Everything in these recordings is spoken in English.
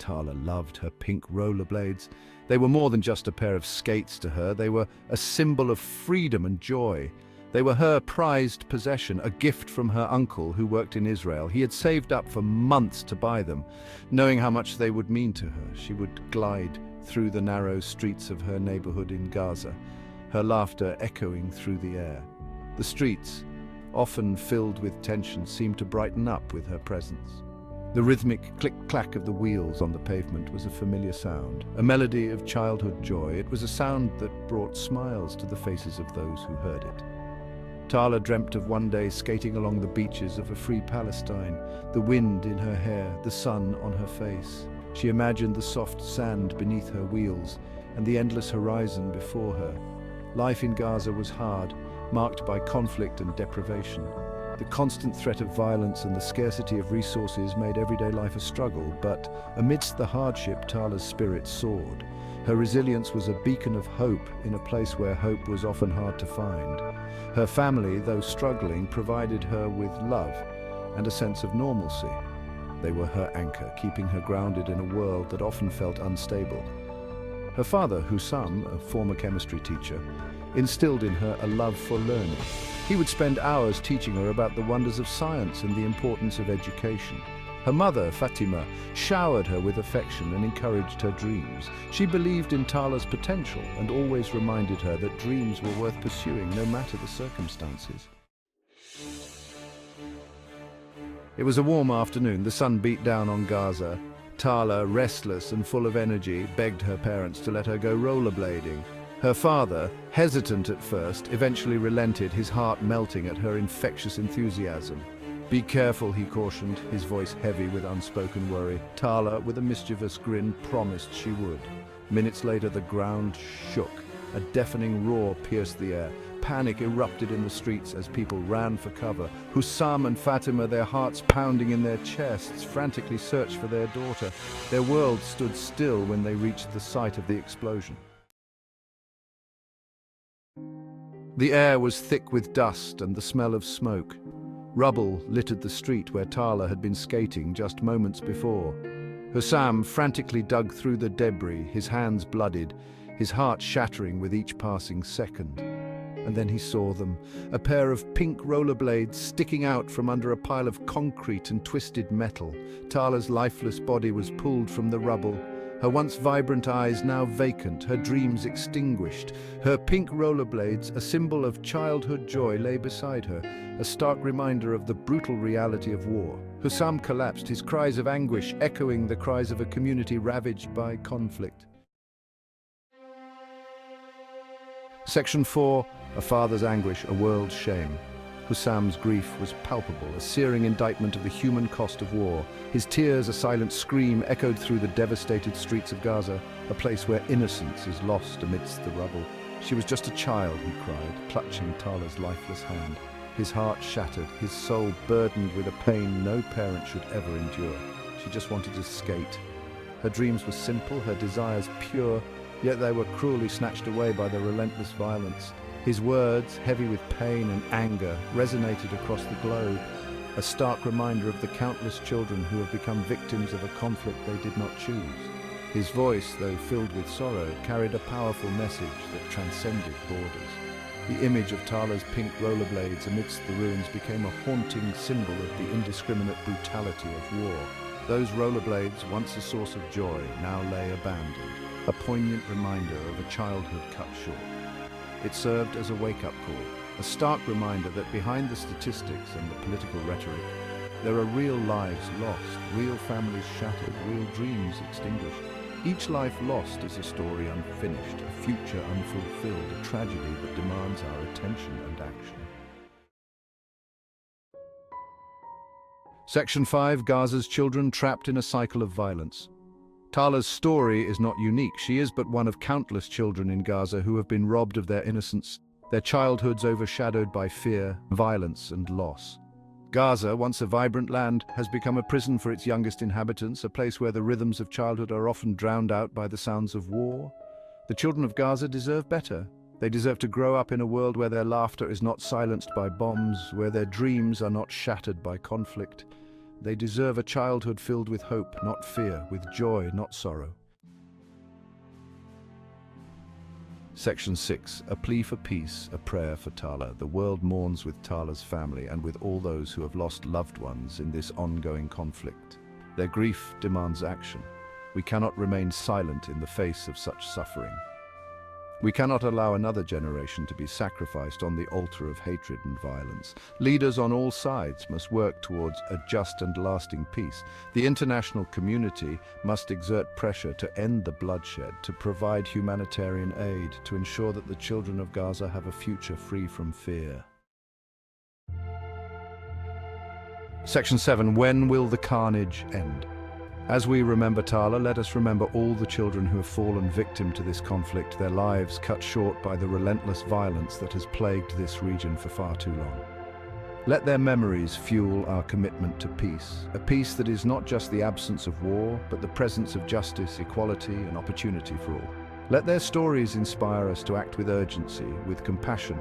Tala loved her pink rollerblades. They were more than just a pair of skates to her. They were a symbol of freedom and joy. They were her prized possession, a gift from her uncle who worked in Israel. He had saved up for months to buy them. Knowing how much they would mean to her, she would glide through the narrow streets of her neighborhood in Gaza, her laughter echoing through the air. The streets, often filled with tension, seemed to brighten up with her presence. The rhythmic click-clack of the wheels on the pavement was a familiar sound, a melody of childhood joy. It was a sound that brought smiles to the faces of those who heard it. Tala dreamt of one day skating along the beaches of a free Palestine, the wind in her hair, the sun on her face. She imagined the soft sand beneath her wheels and the endless horizon before her. Life in Gaza was hard, marked by conflict and deprivation. The constant threat of violence and the scarcity of resources made everyday life a struggle, but amidst the hardship, Tala's spirit soared. Her resilience was a beacon of hope in a place where hope was often hard to find. Her family, though struggling, provided her with love and a sense of normalcy. They were her anchor, keeping her grounded in a world that often felt unstable. Her father, Hussam, a former chemistry teacher, instilled in her a love for learning. He would spend hours teaching her about the wonders of science and the importance of education. Her mother, Fatima, showered her with affection and encouraged her dreams. She believed in Tala's potential and always reminded her that dreams were worth pursuing no matter the circumstances. It was a warm afternoon. The sun beat down on Gaza. Tala, restless and full of energy, begged her parents to let her go rollerblading. Her father, hesitant at first, eventually relented, his heart melting at her infectious enthusiasm. "Be careful," he cautioned, his voice heavy with unspoken worry. Tala, with a mischievous grin, promised she would. Minutes later, the ground shook. A deafening roar pierced the air. Panic erupted in the streets as people ran for cover. Hussam and Fatima, their hearts pounding in their chests, frantically searched for their daughter. Their world stood still when they reached the site of the explosion. The air was thick with dust and the smell of smoke. Rubble littered the street where Tala had been skating just moments before. Hussam frantically dug through the debris, his hands bloodied, his heart shattering with each passing second. And then he saw them, a pair of pink rollerblades sticking out from under a pile of concrete and twisted metal. Tala's lifeless body was pulled from the rubble, her once vibrant eyes now vacant, her dreams extinguished. Her pink rollerblades, a symbol of childhood joy, lay beside her, a stark reminder of the brutal reality of war. Hussam collapsed, his cries of anguish echoing the cries of a community ravaged by conflict. Section 4. A father's anguish, a world's shame. Hussam's grief was palpable, a searing indictment of the human cost of war. His tears, a silent scream, echoed through the devastated streets of Gaza, a place where innocence is lost amidst the rubble. "She was just a child," he cried, clutching Tala's lifeless hand. His heart shattered, his soul burdened with a pain no parent should ever endure. She just wanted to skate. Her dreams were simple, her desires pure, yet they were cruelly snatched away by the relentless violence. His words, heavy with pain and anger, resonated across the globe, a stark reminder of the countless children who have become victims of a conflict they did not choose. His voice, though filled with sorrow, carried a powerful message that transcended borders. The image of Tala's pink rollerblades amidst the ruins became a haunting symbol of the indiscriminate brutality of war. Those rollerblades, once a source of joy, now lay abandoned, a poignant reminder of a childhood cut short. It served as a wake-up call, a stark reminder that behind the statistics and the political rhetoric, there are real lives lost, real families shattered, real dreams extinguished. Each life lost is a story unfinished, a future unfulfilled, a tragedy that demands our attention and action. Section 5. Gaza's children trapped in a cycle of violence. Tala's story is not unique. She is but one of countless children in Gaza who have been robbed of their innocence, their childhoods overshadowed by fear, violence, and loss. Gaza, once a vibrant land, has become a prison for its youngest inhabitants, a place where the rhythms of childhood are often drowned out by the sounds of war. The children of Gaza deserve better. They deserve to grow up in a world where their laughter is not silenced by bombs, where their dreams are not shattered by conflict. They deserve a childhood filled with hope, not fear, with joy, not sorrow. Section 6. A plea for peace, a prayer for Tala. The world mourns with Tala's family and with all those who have lost loved ones in this ongoing conflict. Their grief demands action. We cannot remain silent in the face of such suffering. We cannot allow another generation to be sacrificed on the altar of hatred and violence. Leaders on all sides must work towards a just and lasting peace. The international community must exert pressure to end the bloodshed, to provide humanitarian aid, to ensure that the children of Gaza have a future free from fear. Section 7. When will the carnage end? As we remember Tala, let us remember all the children who have fallen victim to this conflict, their lives cut short by the relentless violence that has plagued this region for far too long. Let their memories fuel our commitment to peace, a peace that is not just the absence of war, but the presence of justice, equality, and opportunity for all. Let their stories inspire us to act with urgency, with compassion,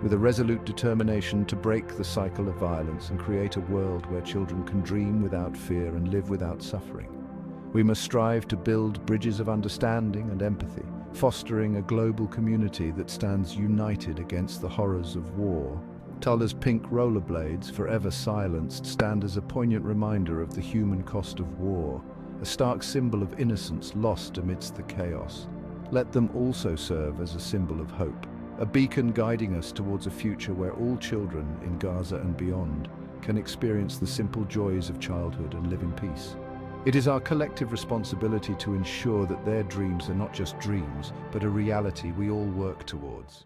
with a resolute determination to break the cycle of violence and create a world where children can dream without fear and live without suffering. We must strive to build bridges of understanding and empathy, fostering a global community that stands united against the horrors of war. Tala's pink rollerblades, forever silenced, stand as a poignant reminder of the human cost of war, a stark symbol of innocence lost amidst the chaos. Let them also serve as a symbol of hope, a beacon guiding us towards a future where all children in Gaza and beyond can experience the simple joys of childhood and live in peace. It is our collective responsibility to ensure that their dreams are not just dreams, but a reality we all work towards.